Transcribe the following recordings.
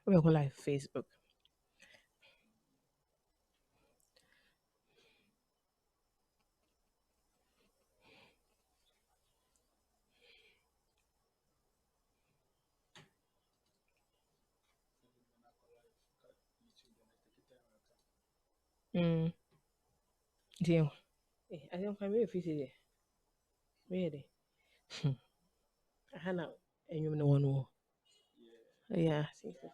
We go live Facebook. Mm. Deal. I don't find me a fitty. Really? Hannah, and you know one more. Yeah, I think so.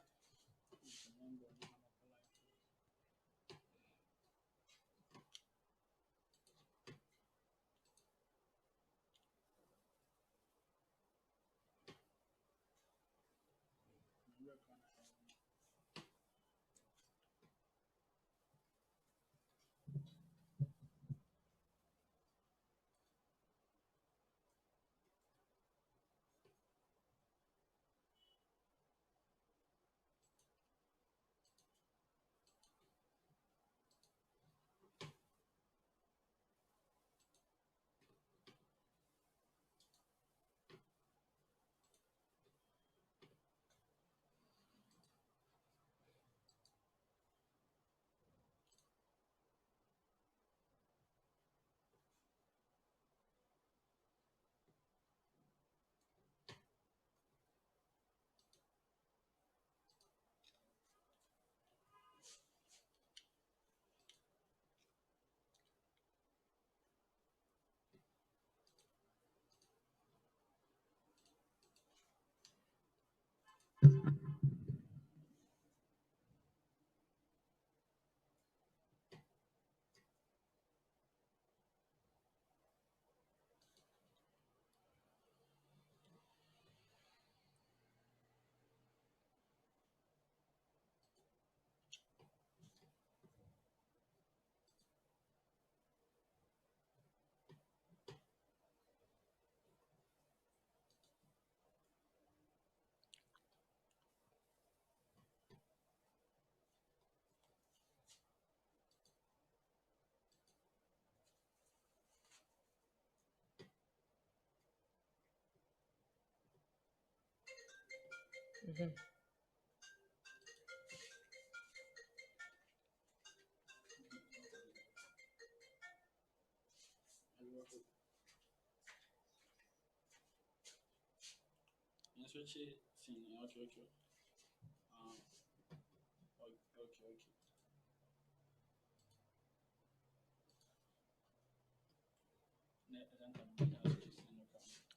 Mm-hmm.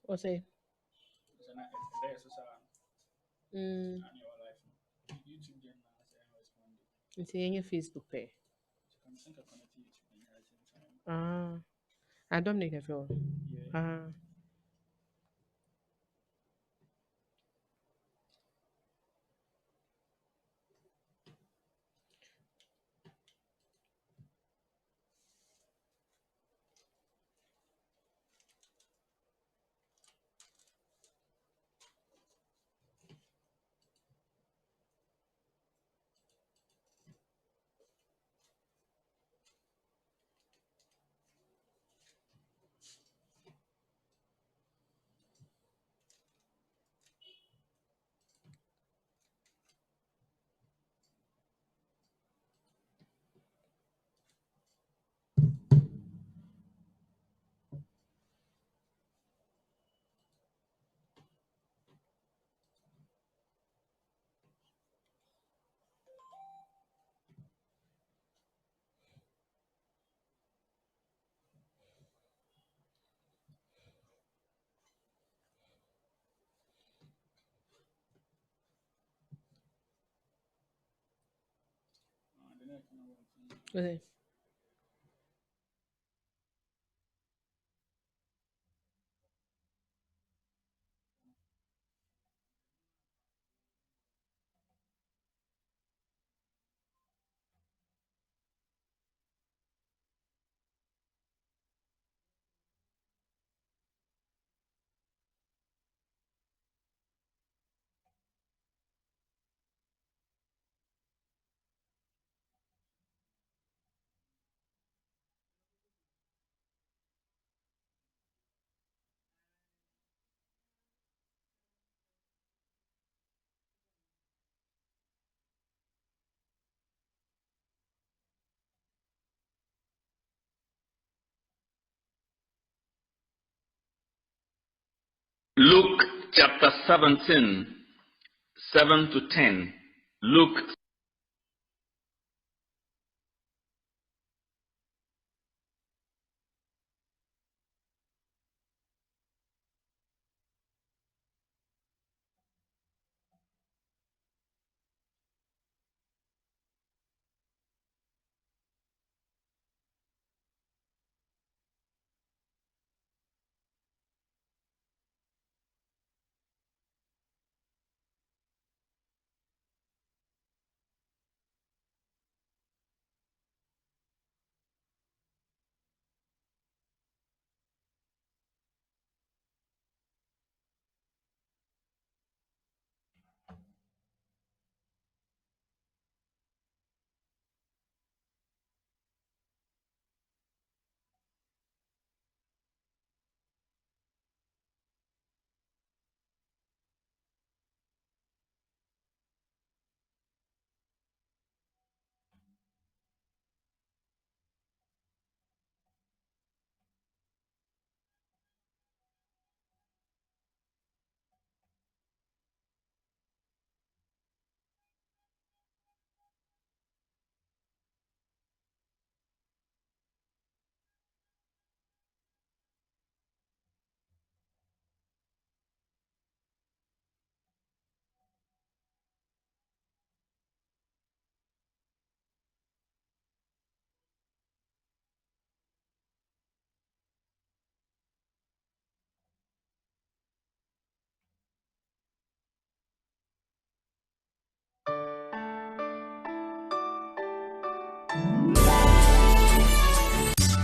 What's it? Mm. It's in your Facebook page. Ah, I don't need a phone. Ah, what's it? Luke chapter 17, 7 to 10. Luke.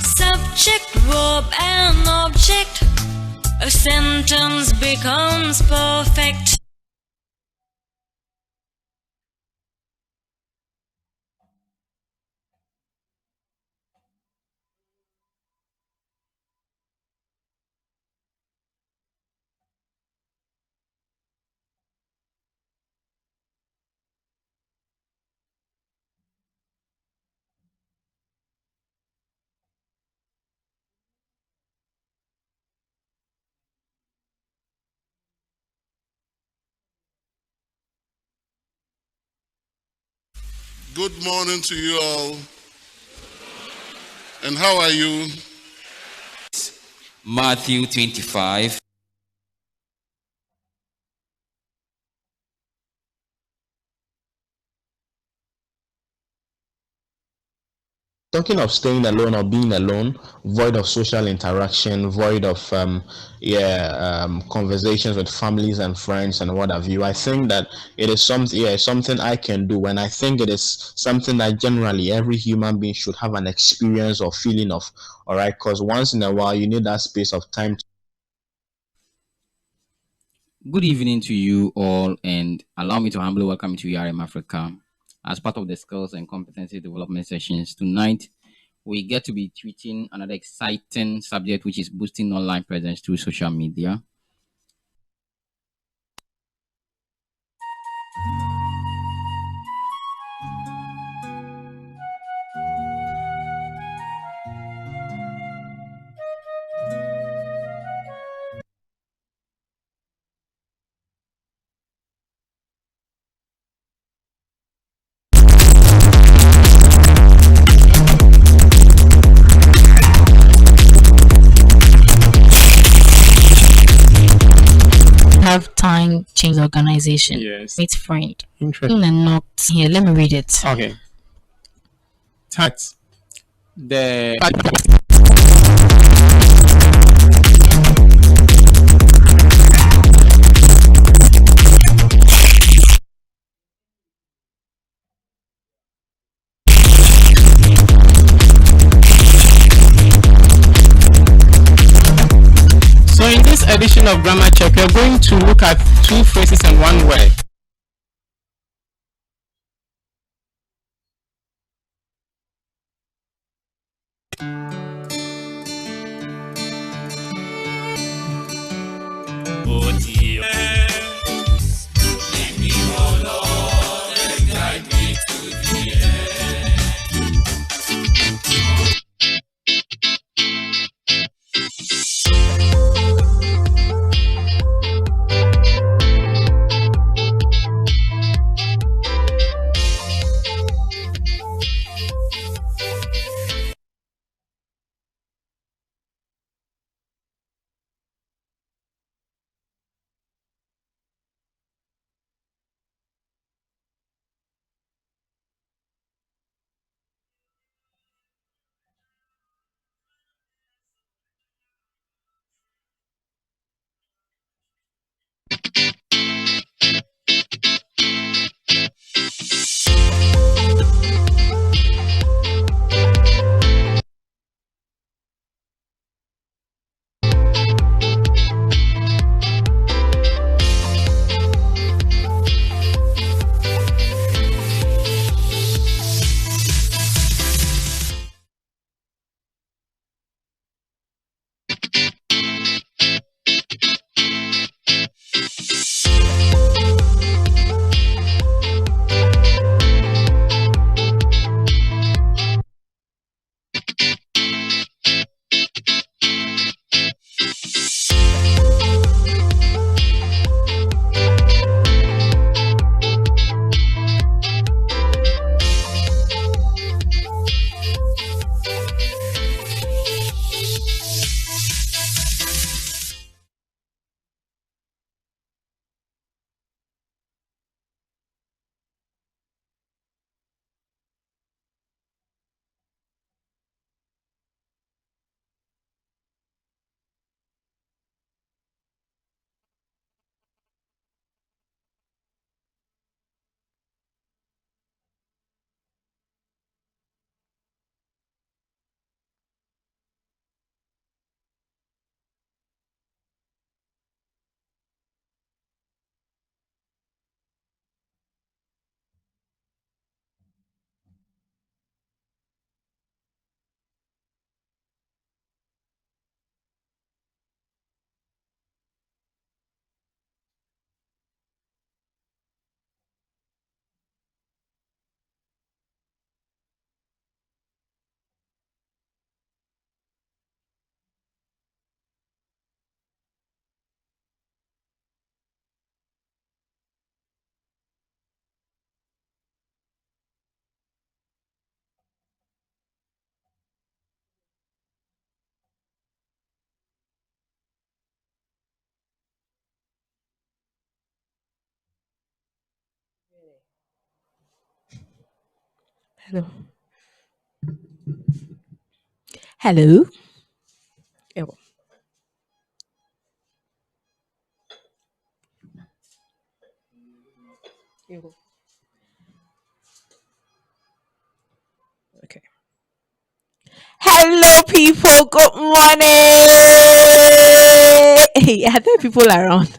Subject, verb, and object. A sentence becomes perfect. Good morning to you all. And how are you? Matthew 25. Talking of staying alone or being alone, void of social interaction, void of conversations with families and friends and what have you. I think that it is something I can do, and I think it is something that generally every human being should have an experience or feeling of. All right, because once in a while you need that space of time. Good evening to you all, and allow me to humbly welcome you to ERM Africa. As part of the skills and competency development sessions tonight, we get to be treating another exciting subject, which is boosting online presence through social media. Have time change organization. Yes. Meet friend. Interesting. And not here. Let me read it. Okay. Tax. The So in this edition of Grammar Check, we're going to look at two phrases and one word. Hello. Hello. Ewo. Ewo. Okay. Hello, people. Good morning. Hey, are there people around?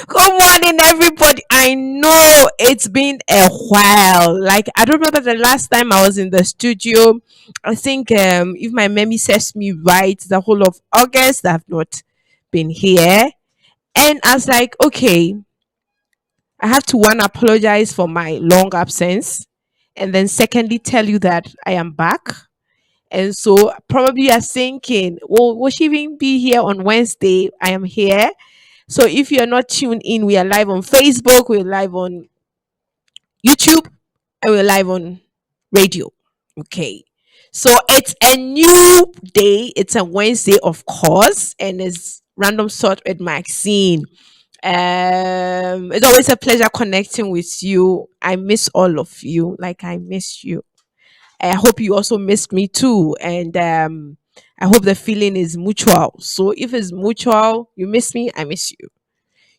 Good morning, everybody. I know it's been a while. Like, I don't remember the last time I was in the studio. I think, if my memory serves me right, the whole of August, I've not been here. And I was like, okay, I have to one apologize for my long absence, and then secondly tell you that I am back. And so probably you're thinking, well, will she even be here on Wednesday? I am here. So if you're not tuned in, we are live on Facebook, we're live on YouTube, and we're live on radio. Okay. So it's a new day. It's a Wednesday, of course, and it's random sort with Maxine. It's always a pleasure connecting with you. I miss all of you. Like I miss you. I hope you also missed me too. And I hope the feeling is mutual. So if it's mutual, you miss me, I miss you.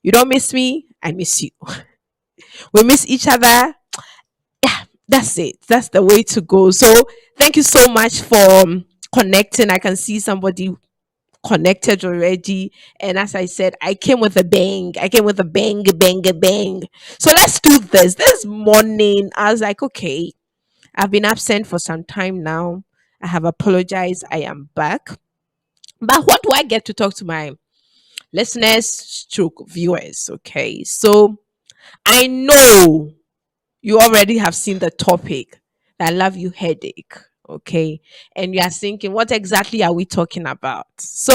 You don't miss me, I miss you. We miss each other. Yeah, that's it. That's the way to go. So thank you so much for connecting. I can see somebody connected already. And as I said, I came with a bang. I came with a bang, bang, bang. So let's do this. This morning, I was like, okay, I've been absent for some time now. I have apologized. I am back. But what do I get to talk to my listeners, stroke viewers? Okay. So I know you already have seen the topic. I love you headache. Okay. And you are thinking, what exactly are we talking about? So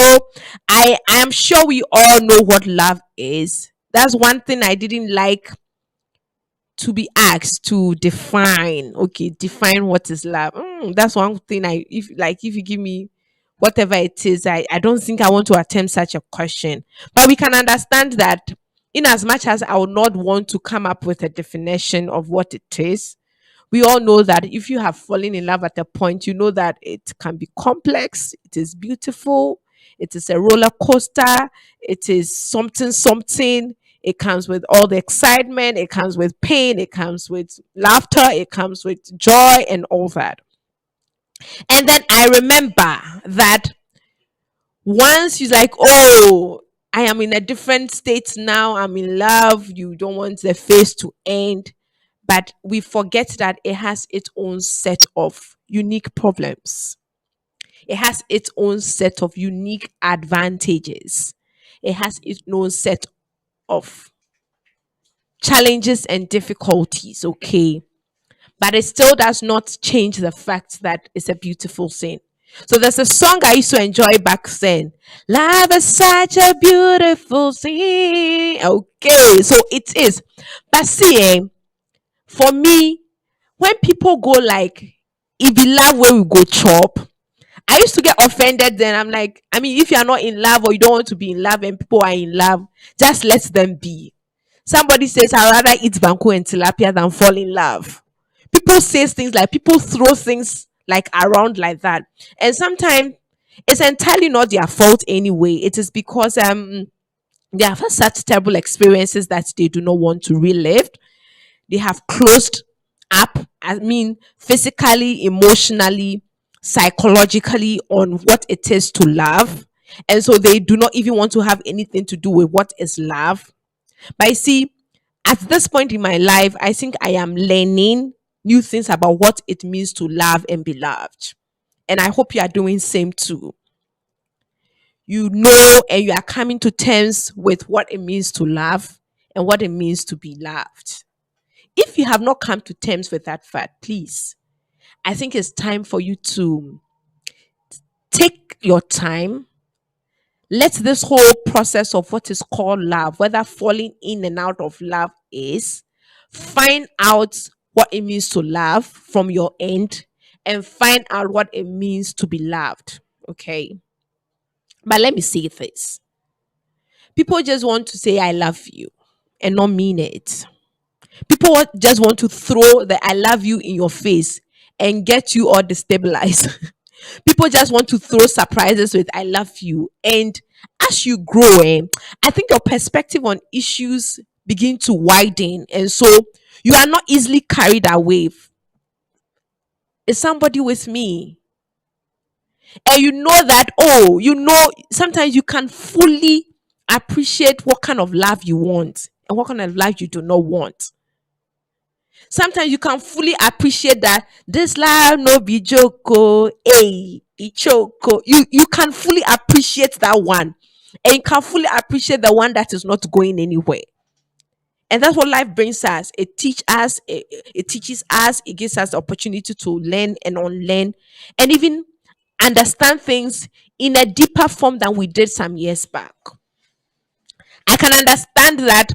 I am sure we all know what love is. That's one thing I didn't like to be asked to define. Okay, define what is love. That's one thing if you give me whatever it is, I don't think I want to attempt such a question. But we can understand that in as much as I would not want to come up with a definition of what it is, we all know that if you have fallen in love at a point, you know that it can be complex, it is beautiful, it is a roller coaster, it is something, something. It comes with all the excitement, it comes with pain, it comes with laughter, it comes with joy, and all that. And then I remember that once you're like, oh, I am in a different state now, I'm in love, you don't want the phase to end, but we forget that it has its own set of unique problems. It has its own set of unique advantages. It has its own set of challenges and difficulties, okay? But it still does not change the fact that it's a beautiful thing. So there's a song I used to enjoy back then. Love is such a beautiful thing. Okay, so it is. But see, for me, when people go like, if you love where we go chop, I used to get offended then. I'm like, I mean, if you're not in love or you don't want to be in love and people are in love, just let them be. Somebody says, I'd rather eat banku and tilapia than fall in love. People say things like, people throw things like around like that. And sometimes it's entirely not their fault anyway. It is because they have had such terrible experiences that they do not want to relive. They have closed up, I mean, physically, emotionally, psychologically, on what it is to love. And so they do not even want to have anything to do with what is love. But I see, at this point in my life, I think I am learning new things about what it means to love and be loved. And I hope you are doing same too. You know, and you are coming to terms with what it means to love and what it means to be loved. If you have not come to terms with that fact, please, I think it's time for you to take your time. Let this whole process of what is called love, whether falling in and out of love is, find out what it means to love from your end and find out what it means to be loved. Okay. But let me say this. People just want to say, I love you and not mean it. People just want to throw the I love you in your face and get you all destabilized. People just want to throw surprises with I love you. And as you grow, I think your perspective on issues begin to widen. And so you are not easily carried away. Is somebody with me? And you know that, oh, sometimes you can fully appreciate what kind of love you want and what kind of love you do not want. Sometimes you can fully appreciate that this love no be joke, oh, hey, it choke. Oh. You can fully appreciate that one, and you can fully appreciate the one that is not going anywhere. And that's what life brings us. It teaches us, it gives us the opportunity to learn and unlearn, and even understand things in a deeper form than we did some years back. I can understand that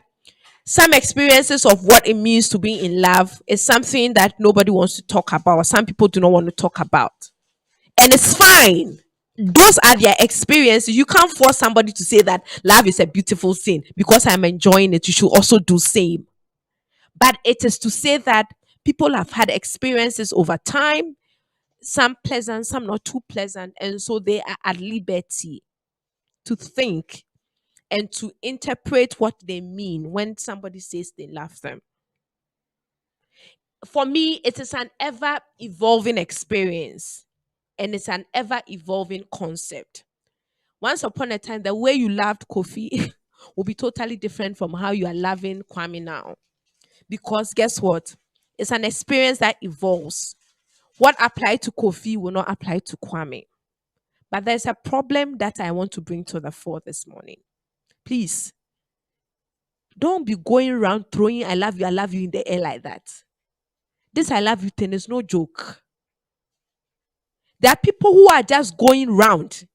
some experiences of what it means to be in love is something that nobody wants to talk about. Some people do not want to talk about. And it's fine. Those are their experiences. You can't force somebody to say that love is a beautiful thing because I'm enjoying it. You should also do same. But it is to say that people have had experiences over time, some pleasant, some not too pleasant, and so they are at liberty to think and to interpret what they mean when somebody says they love them. For me, it is an ever evolving experience and it's an ever evolving concept. Once upon a time, the way you loved Kofi will be totally different from how you are loving Kwame now. Because guess what? It's an experience that evolves. What applied to Kofi will not apply to Kwame. But there's a problem that I want to bring to the fore this morning. Please, don't be going around throwing I love you in the air like that. This I love you thing is no joke. There are people who are just going round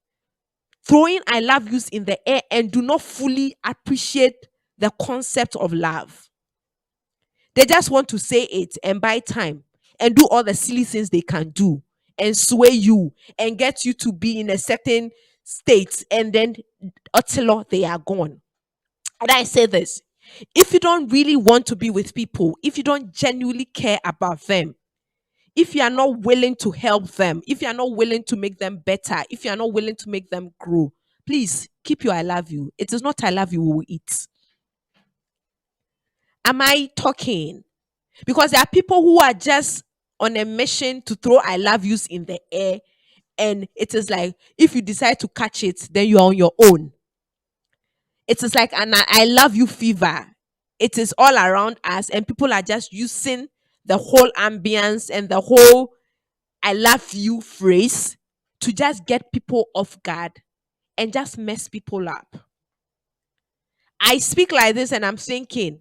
throwing I love yous in the air and do not fully appreciate the concept of love. They just want to say it and buy time and do all the silly things they can do and sway you and get you to be in a certain state, and then utterly they are gone. And I say this, if you don't really want to be with people, if you don't genuinely care about them, if you are not willing to help them, if you are not willing to make them better, if you are not willing to make them grow, please keep your I love you. It is not I love you we will eat. Am I talking? Because there are people who are just on a mission to throw I love yous in the air. And it is like, if you decide to catch it, then you're on your own. It is like an I love you fever. It is all around us, and people are just using the whole ambience and the whole I love you phrase to just get people off guard and just mess people up. I speak like this and I'm thinking,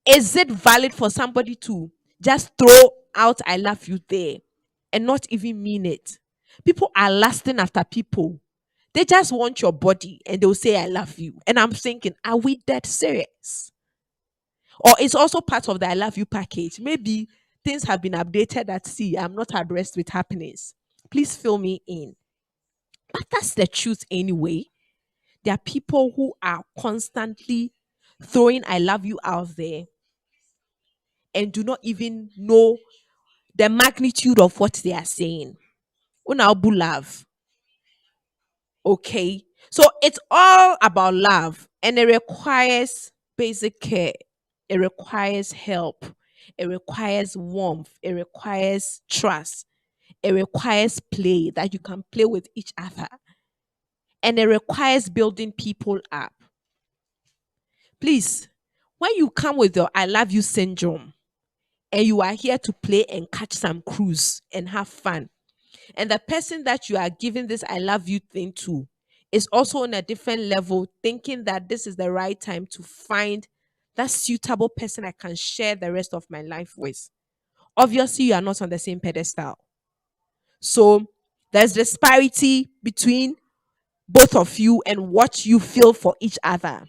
is it valid for somebody to just throw out I love you there and not even mean it? People are lasting after people. They just want your body and they'll say I love you. And I'm thinking, are we that serious? Or it's also part of the I love you package. Maybe things have been updated that see, I'm not abreast with happenings. Please fill me in. But that's the truth anyway. There are people who are constantly throwing I love you out there and do not even know the magnitude of what they are saying. Unabu love. Okay. So it's all about love and it requires basic care. It requires help. It requires warmth. It requires trust. It requires play that you can play with each other. And it requires building people up. Please, when you come with your I love you syndrome and you are here to play and catch some cruise and have fun, and the person that you are giving this I love you thing to is also on a different level, thinking that this is the right time to find that suitable person I can share the rest of my life with. Obviously, you are not on the same pedestal. So there's disparity between both of you and what you feel for each other.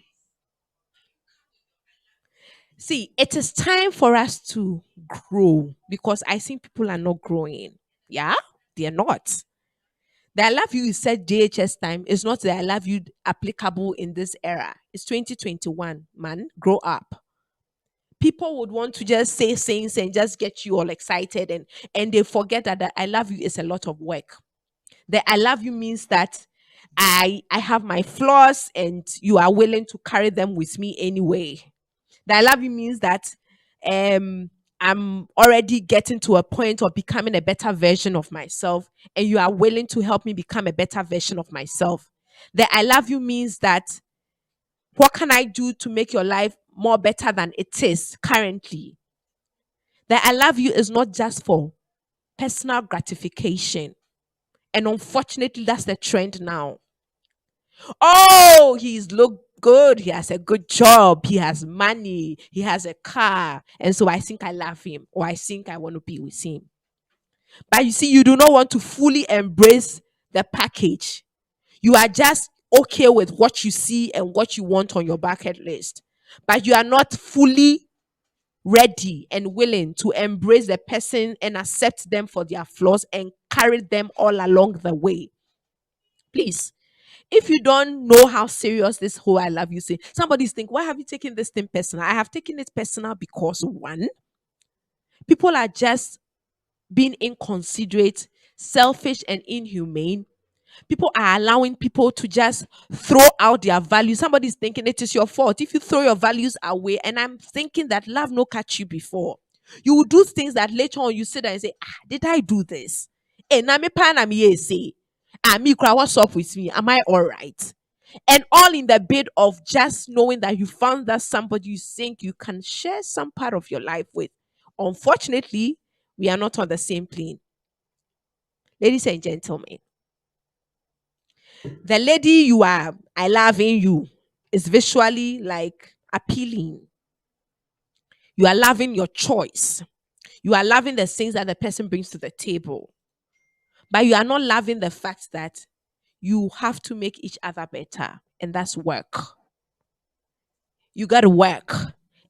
See, it is time for us to grow because I think people are not growing. Yeah, they're not. The I love you said JHS time is not the I love you applicable in this era. It's 2021, man. Grow up. People would want to just say things and just get you all excited, and they forget that the I love you is a lot of work. The I love you means that I have my flaws and you are willing to carry them with me anyway. The I love you means that um I'm already getting to a point of becoming a better version of myself, and you are willing to help me become a better version of myself. The I love you means that what can I do to make your life more better than it is currently? The I love you is not just for personal gratification. And unfortunately, that's the trend now. Oh, he's look good. He has a good job. He has money. He has a car. And so I think I love him, or I think I want to be with him. But you see, you do not want to fully embrace the package. You are just okay with what you see and what you want on your bucket list. But you are not fully ready and willing to embrace the person and accept them for their flaws and carry them all along the way. Please, if you don't know how serious this whole I love you thing, somebody's think, why have you taken this thing personal? I have taken it personal because one, people are just being inconsiderate, selfish, and inhumane. People are allowing people to just throw out their values. Somebody's thinking it is your fault if you throw your values away. And I'm thinking that love no catch you before. You will do things that later on you sit there and say, did I do this? And na me pa na me say, me cry, what's up with me? Am I all right? And all in the bid of just knowing that you found that somebody you think you can share some part of your life with. Unfortunately, we are not on the same plane. Ladies and gentlemen, the lady you are I love in you is visually like appealing. You are loving your choice. You are loving the things that the person brings to the table. But you are not loving the fact that you have to make each other better. And that's work. You got to work.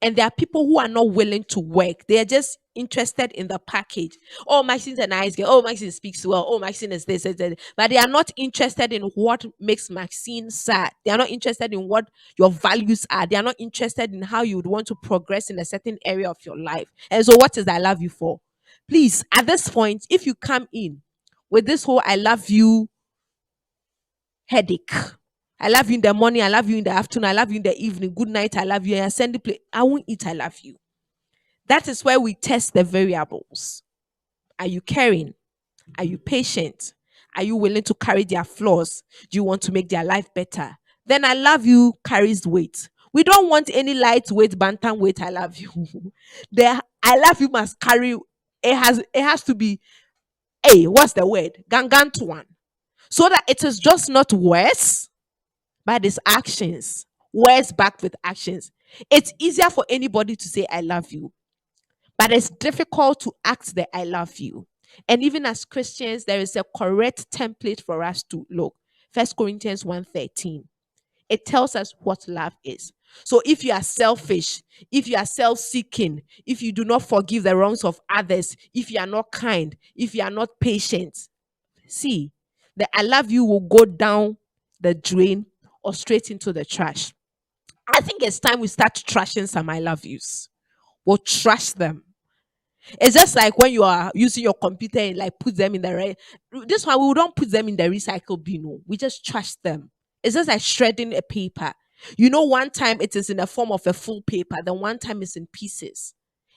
And there are people who are not willing to work. They are just interested in the package. Oh, Maxine's a nice girl. Oh, Maxine speaks well. Oh, Maxine is this, this, this. But they are not interested in what makes Maxine sad. They are not interested in what your values are. They are not interested in how you would want to progress in a certain area of your life. And so, what is I love you for? Please, at this point, if you come in with this whole I love you headache. I love you in the morning. I love you in the afternoon. I love you in the evening. Good night. I love you. I send the play. I won't eat. I love you. That is where we test the variables. Are you caring? Are you patient? Are you willing to carry their flaws? Do you want to make their life better? Then I love you carries weight. We don't want any lightweight, bantam weight. I love you. The I love you must carry. It has to be. Hey, what's the word? Gangan to one, so that it is just not worse but it's actions. Words backed with actions. It's easier for anybody to say I love you, but it's difficult to act the I love you. And even as Christians, there is a correct template for us to look. First Corinthians 1:13. It tells us what love is. So if you are selfish, if you are self-seeking, if you do not forgive the wrongs of others, if you are not kind, if you are not patient, see, the I love you will go down the drain or straight into the trash. I think it's time we start trashing some I love yous. We'll trash them. It's just like when you are using your computer and like put them in the this one we don't put them in the recycle bin. No. We just trash them. It's just like shredding a paper. One time it is in the form of a full paper, then one time it's in pieces.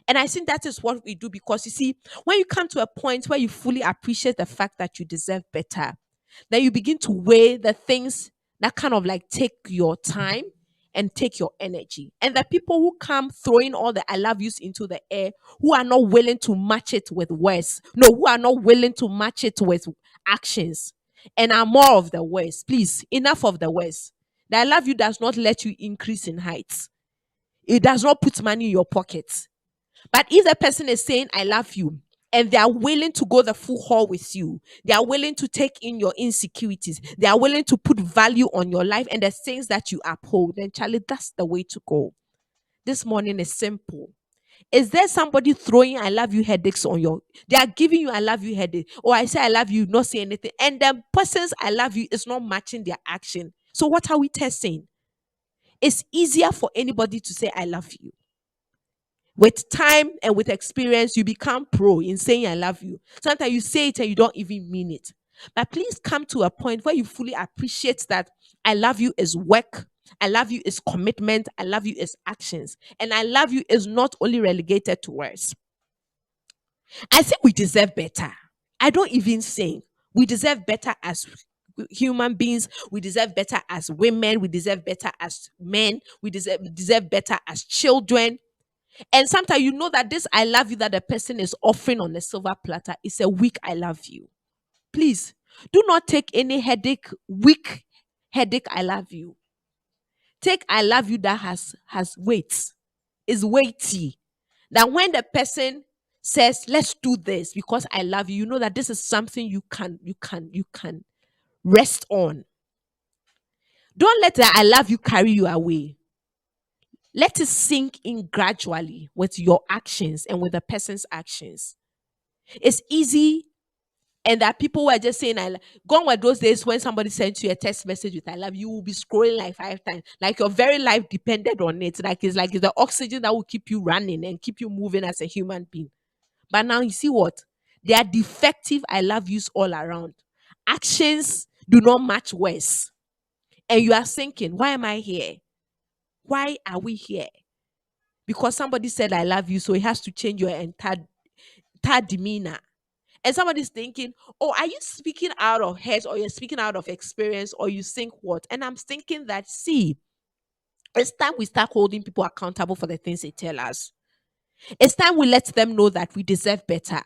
And I think that is what we do because you see, when you come to a point where you fully appreciate the fact that you deserve better, then you begin to weigh the things that kind of like take your time and take your energy. And the people who come throwing all the I love yous into the air, who are not willing to match it with words, no, who are not willing to match it with actions, and are more of the words. Please, enough of the words. The I love you does not let you increase in heights. It does not put money in your pocket. But if the person is saying, I love you, and they are willing to go the full haul with you, they are willing to take in your insecurities, they are willing to put value on your life and the things that you uphold, then, Charlie, that's the way to go. This morning is simple. Is there somebody throwing I love you headaches on your? They are giving you I love you headache. Or I say I love you, not say anything. And the person's I love you is not matching their action. So what are we testing? It's easier for anybody to say I love you. With time and with experience, you become pro in saying I love you. Sometimes you say it and you don't even mean it. But please come to a point where you fully appreciate that I love you is work. I love you is commitment. I love you is actions. And I love you is not only relegated to words. I think we deserve better. I don't even think we deserve better as human beings. We deserve better as women. We deserve better as men. We deserve better as children. And sometimes you know that this I love you that the person is offering on a silver platter is a weak I love you. Please do not take any weak headache I love you. Take I love you that has weight, is weighty. That when the person says, let's do this because I love you, you know that this is something you can rest on. Don't let the I love you carry you away. Let it sink in gradually with your actions and with the person's actions. It's easy, and that people were just saying, gone were those days when somebody sent you a text message with I love you, you will be scrolling like 5 times. Like your very life depended on it. Like it's the oxygen that will keep you running and keep you moving as a human being. But now you see what? There are defective I love yous all around. Actions do not match words. And you are thinking, why am I here? Why are we here? Because somebody said I love you, so it has to change your entire demeanor. And somebody's thinking, oh, are you speaking out of head or you're speaking out of experience or you think what? And I'm thinking that, see, it's time we start holding people accountable for the things they tell us. It's time we let them know that we deserve better.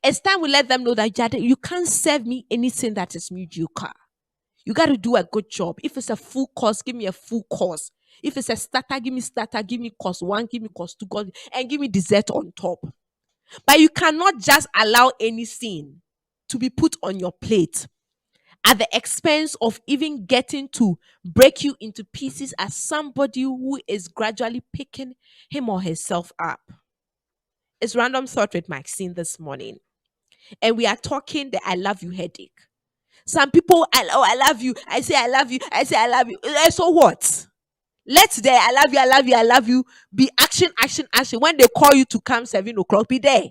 It's time we let them know that you can't serve me anything that is mediocre. You got to do a good job. If it's a full course, give me a full course. If it's a starter, give me starter. Give me course 1, give me course 2, and give me dessert on top. But you cannot just allow any sin to be put on your plate at the expense of even getting to break you into pieces as somebody who is gradually picking him or herself up. It's Random Thought with Maxine this morning. And we are talking the I love you headache. Some people, I love you. I say I love you. I say I love you. So what? Let the I love you, I love you, I love you be action, action, action. When they call you to come 7 o'clock, be there.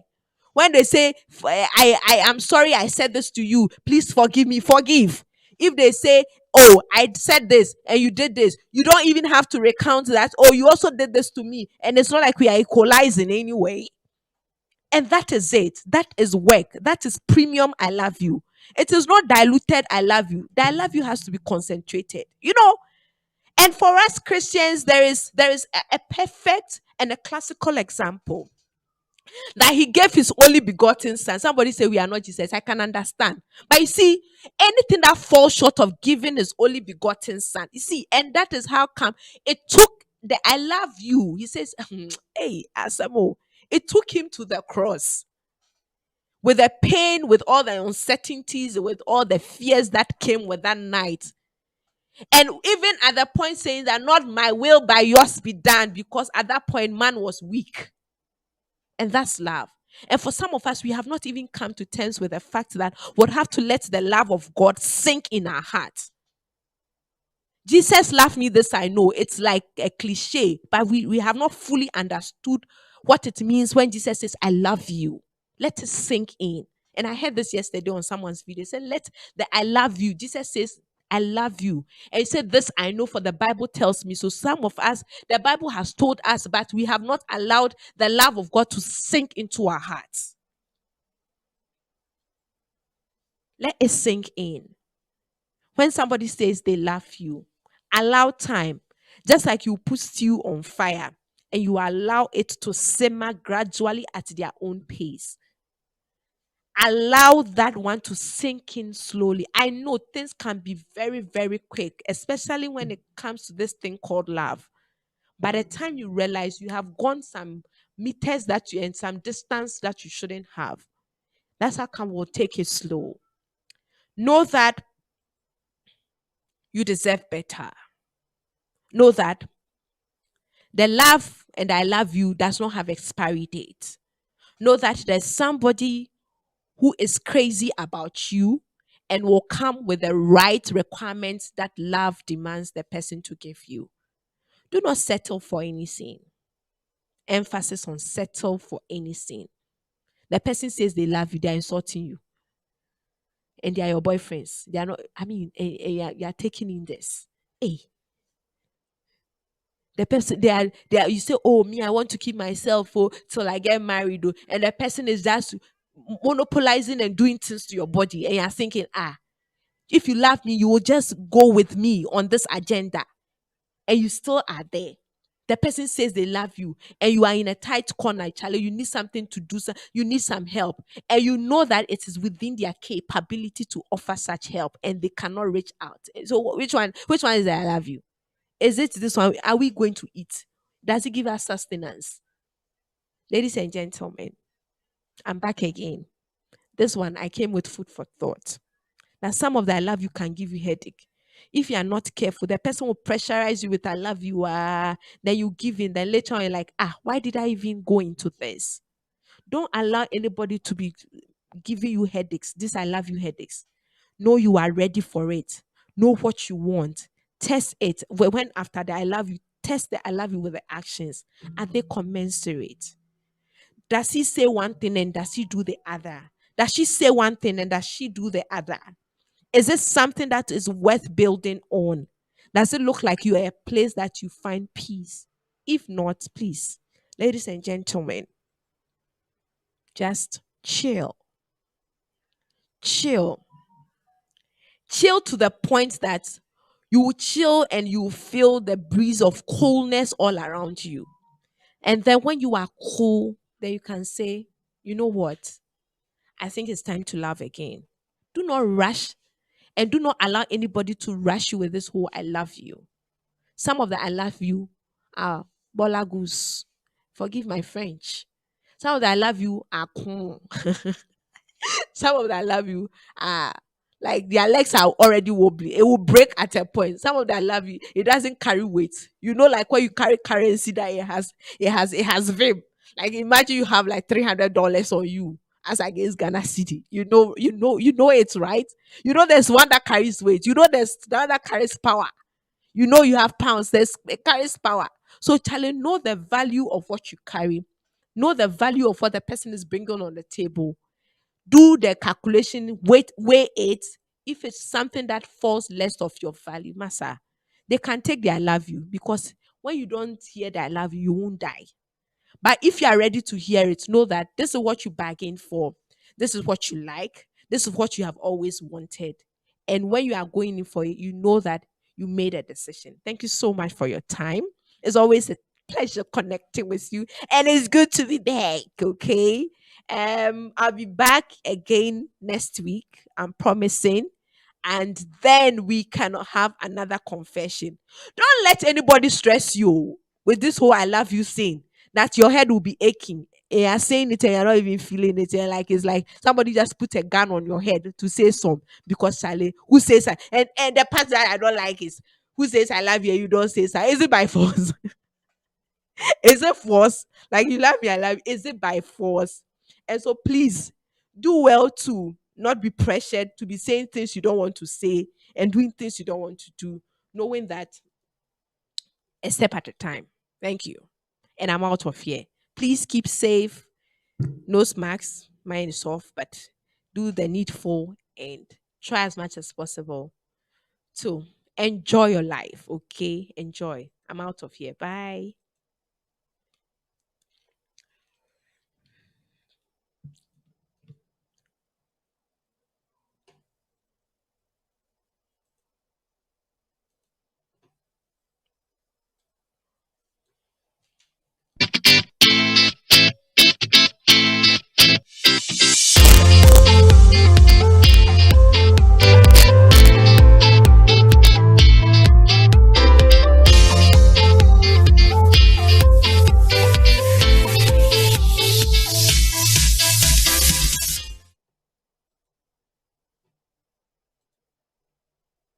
When they say, I am sorry I said this to you, please forgive me, forgive. If they say, oh, I said this and you did this, you don't even have to recount that. Oh, you also did this to me. And it's not like we are equalizing anyway. And that is it. That is work. That is premium I love you. It is not diluted I love you. The I love you has to be concentrated. And for us Christians, there is a perfect and a classical example that he gave his only begotten son. Somebody say we are not Jesus. I can understand. But you see, anything that falls short of giving his only begotten son, you see, and that is how come it took the I love you. He says, hey, Asamo, it took him to the cross with the pain, with all the uncertainties, with all the fears that came with that night. And even at the point saying that not my will but yours be done, because at that point man was weak. And that's love. And for some of us, we have not even come to terms with the fact that we'll have to let the love of God sink in our hearts. Jesus loved me, this I know. It's like a cliche, but we have not fully understood what it means when Jesus says, I love you. Let it sink in. And I heard this yesterday on someone's video. He said, let the I love you. Jesus says, I love you. And he said, this I know, for the Bible tells me. So some of us, the Bible has told us, but we have not allowed the love of God to sink into our hearts. Let it sink in. When somebody says they love you, allow time. Just like you put stew on fire and you allow it to simmer gradually at their own pace. Allow that one to sink in slowly. I know things can be very, very quick, especially when it comes to this thing called love. By the time you realize you have gone some meters that you and some distance that you shouldn't have. That's how come we'll take it slow. Know that you deserve better. Know that the love and I love you does not have expiry date. Know that there's somebody who is crazy about you and will come with the right requirements that love demands the person to give you. Do not settle for anything. emphasis on settle for anything. The person says they love you, they're insulting you, and they are your boyfriends. They are not, I mean, you are taking in this. Hey, the person they are you say, oh me, I want to keep myself for till I get married, oh, and the person is just monopolizing and doing things to your body, and you're thinking, if you love me, you will just go with me on this agenda, and you still are there. The person says they love you, and you are in a tight corner, Charlie. You need something to do, you need some help, and you know that it is within their capability to offer such help, and they cannot reach out. So which one? Which one is that I love you? Is it this one? Are we going to eat? Does it give us sustenance? Ladies and gentlemen, I'm back again. This one I came with food for thought. Now, some of the I love you can give you headache. If you are not careful, the person will pressurize you with I love you. Then you give in. Then later on, you're like, why did I even go into this? Don't allow anybody to be giving you headaches. This I love you headaches. Know you are ready for it. Know what you want. Test it. When after the I love you, test the I love you with the actions. Are they commensurate? Does he say one thing and does he do the other? Does she say one thing and does she do the other? Is it something that is worth building on? Does it look like you are a place that you find peace? If not, please, ladies and gentlemen, just chill. Chill. Chill to the point that you will chill and you will feel the breeze of coolness all around you. And then when you are cool, then you can say, you know what? I think it's time to love again. Do not rush and do not allow anybody to rush you with this whole I love you. Some of the I love you are bola goose. Forgive my French. Some of the I love you are con. Some of the I love you are like their legs are already wobbly. It will break at a point. Some of the I love you, it doesn't carry weight. You know, like when you carry currency that it has vim. Like imagine you have like $300 on you as against Ghana City. You know it's right. You know there's one that carries weight. You know there's the other that carries power. You know you have pounds. It carries power. So Charlie, know the value of what you carry. Know the value of what the person is bringing on the table. Do the calculation, weigh it. If it's something that falls less of your value, massa, they can take the I love you, because when you don't hear that I love you, you won't die. But if you are ready to hear it, know that this is what you bargained for. This is what you like. This is what you have always wanted. And when you are going in for it, you know that you made a decision. Thank you so much for your time. It's always a pleasure connecting with you. And it's good to be back. Okay. I'll be back again next week. I'm promising, and then we can have another confession. Don't let anybody stress you with this whole I love you thing, that your head will be aching. And you're saying it and you're not even feeling it. And like it's like somebody just put a gun on your head to say some, because Charlie, who says that? And the part that I don't like is who says I love you and you don't say so. Is it by force? Is it force? Like you love me, I love you. Is it by force? And so please do well to not be pressured to be saying things you don't want to say and doing things you don't want to do, knowing that a step at a time. Thank you. And I'm out of here. Please keep safe. Nose masks. Mine is off, but do the needful and try as much as possible to enjoy your life. Okay? Enjoy. I'm out of here. Bye.